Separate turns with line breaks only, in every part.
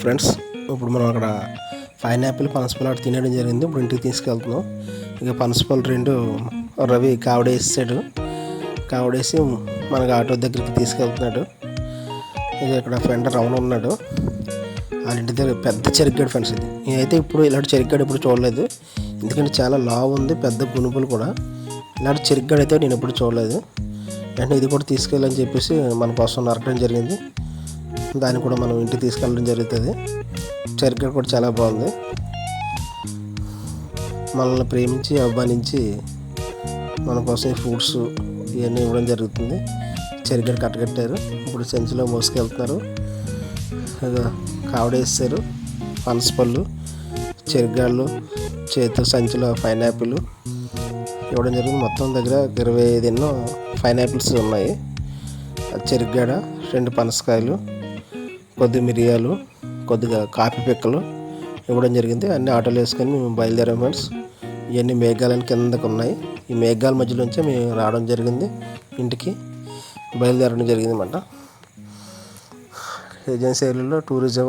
Friends, ఇప్పుడు మనం అక్కడ పైనాపిల్ పనసపళ్ళు అటు తినేయడం జరిగింది. ఇప్పుడు ఇంటికి తీసుకెళ్తున్నాం. ఇక పనసపళ్ళు 2 రవి కావడేసాడు. కావడేసి మనకు ఆటో దగ్గరికి తీసుకెళ్తున్నాడు. ఇక ఇక్కడ ఫ్రెండ్ రమణ ఉన్నాడు. వాళ్ళ ఇంటి దగ్గర పెద్ద చెరుగ్గాడు ఫ్రెండ్స్. ఇది నేనైతే ఇప్పుడు ఇలాంటి చెరుగ్గాడు ఎప్పుడు చూడలేదు. ఎందుకంటే చాలా లావు ఉంది, పెద్ద గునుపులు కూడా. ఇలాంటి చెరుగ్గాడు అయితే నేను ఎప్పుడు చూడలేదు. వెంటనే ఇది కూడా తీసుకెళ్ళని చెప్పేసి మన కోసం నరకడం జరిగింది. దాన్ని కూడా మనం ఇంటికి తీసుకెళ్ళడం జరుగుతుంది. చెరుకు కూడా చాలా బాగుంది. మనల్ని ప్రేమించి అభిమానించి మన కోసం ఈ ఫ్రూట్స్ ఇవన్నీ ఇవ్వడం జరుగుతుంది. చెరుకు కట్టగట్టారు. ఇప్పుడు సంచిలో మోసుకెళ్తున్నారు. కావడేస్తారు. పనసపళ్ళు, చెరుగాళ్ళు, చేతితో సంచిలో పైనాపిల్ ఇవ్వడం జరిగింది. మొత్తం దగ్గర 25 ఎన్నో పైనాపిల్స్ ఉన్నాయి. చెరుగాడ, 2 పనసకాయలు, కొద్ది మిరియాలు, కొద్దిగా కాఫీ పిక్కలు ఇవ్వడం జరిగింది. అన్ని ఆటోలు వేసుకొని మేము బయలుదేరాం ఫ్రెండ్స్. ఇవన్నీ మేఘాలని కిందకు ఉన్నాయి. ఈ మేఘాల మధ్యలోంచే మేము రావడం జరిగింది. ఇంటికి బయలుదేరడం జరిగింది అన్నమాట. ఏజెన్సీ ఏరియాలో టూరిజం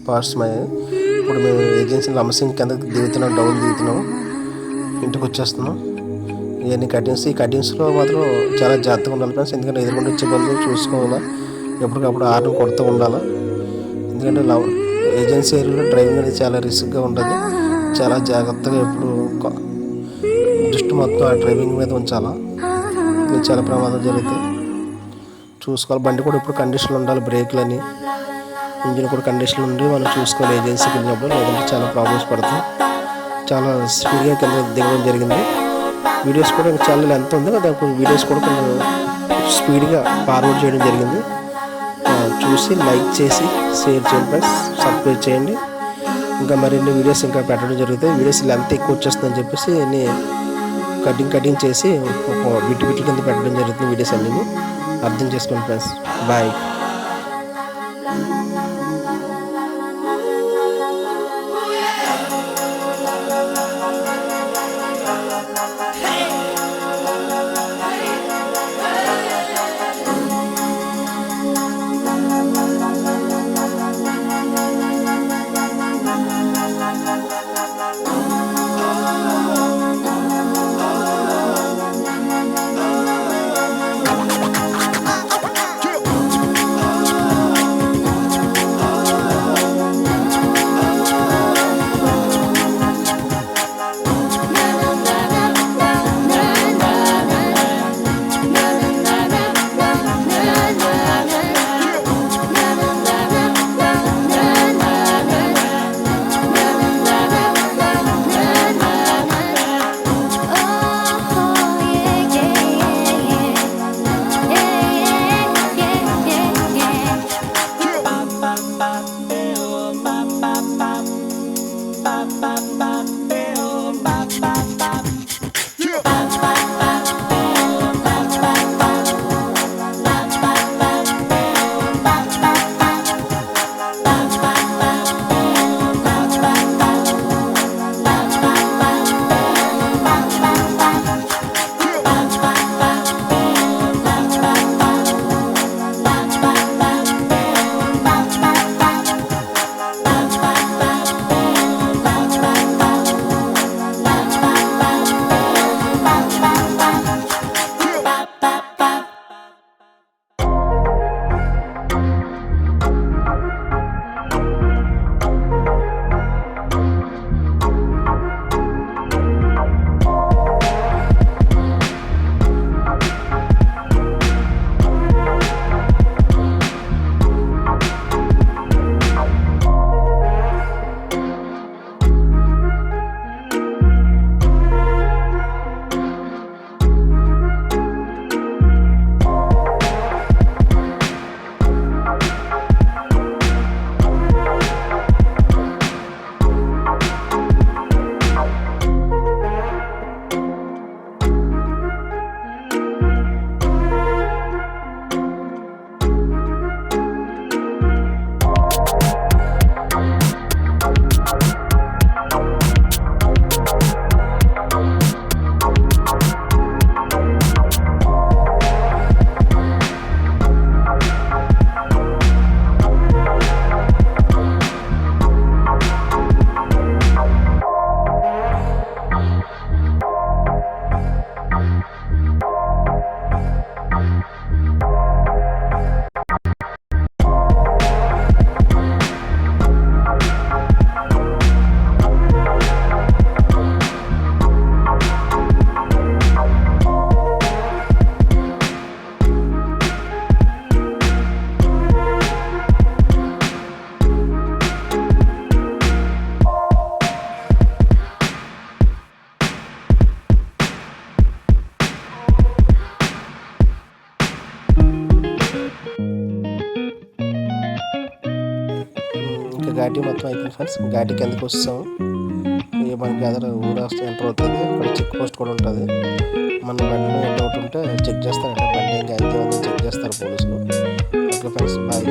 పార్ట్స్ ఇప్పుడు మేము ఏజెన్సీ లంసింగ్ కిందకి దిగుతున్నాం, డౌన్ దిగుతున్నాం. ఇంటికి వచ్చేస్తున్నాం. ఇవన్నీ కటింగ్స్. ఈ కటింగ్స్లో మాత్రం చాలా జాగ్రత్తగా ఉండాలి ఫ్రెండ్స్. ఎందుకంటే ఎదురుకుండా వచ్చే బంధువులు చూసుకోవాలా, ఎప్పటికప్పుడు హార్న్ కొడుతూ ఉండాలి. ఎందుకంటే ఏజెన్సీ ఏరియాలో డ్రైవింగ్ అనేది చాలా రిస్క్గా ఉంటుంది. చాలా జాగ్రత్తగా ఎప్పుడు దృష్టి మొత్తం ఆ డ్రైవింగ్ మీద ఉంచాలా. ఇది చాలా ప్రమాదం జరుగుతాయి. చూసుకోవాలి. బండి కూడా ఇప్పుడు కండిషన్లో ఉండాలి. బ్రేక్లని, ఇంజిన్ కూడా కండిషన్లో ఉండి మనం చూసుకోవాలి ఏజెన్సీకి వెళ్ళినప్పుడు. లేదంటే చాలా ప్రాబ్లమ్స్ పడతాయి. చాలా స్పీడ్గా కింద దిగడం జరిగింది. వీడియోస్ కూడా చాలా లెంత్ ఉంది. దానికి వీడియోస్ కూడా కొంచెం స్పీడ్గా ఫార్వర్డ్ చేయడం జరిగింది. చూసి లైక్ చేసి షేర్ చేయండి ఫ్రెండ్స్. సబ్స్క్రైబ్ చేయండి. ఇంకా మరిన్ని వీడియోస్ ఇంకా పెట్టడం జరుగుతాయి. వీడియోస్ లెంత్ ఎక్కువ వచ్చేస్తుందని చెప్పేసి అన్ని కటింగ్ చేసి ఒక బిట్టు కింద పెట్టడం జరుగుతుంది. వీడియోస్ అన్నీ అర్థం చేసుకోండి ఫ్రెండ్స్. బాయ్. ఇంకా ఘాటీ మొత్తం అయిపోయింది ఫ్రెండ్స్. ఘాటీ కిందకి వస్తాము. మనకి అదర్ ఊరు వస్తే ఎంటర్ అవుతుంది. అక్కడ చెక్ పోస్ట్ కూడా ఉంటుంది. మన బండిలో ఏ డౌట్ ఉంటే చెక్ చేస్తారంటే బండి ఇంకా అయితే చెక్ చేస్తారు పోలీసులు. Okay friends, bye.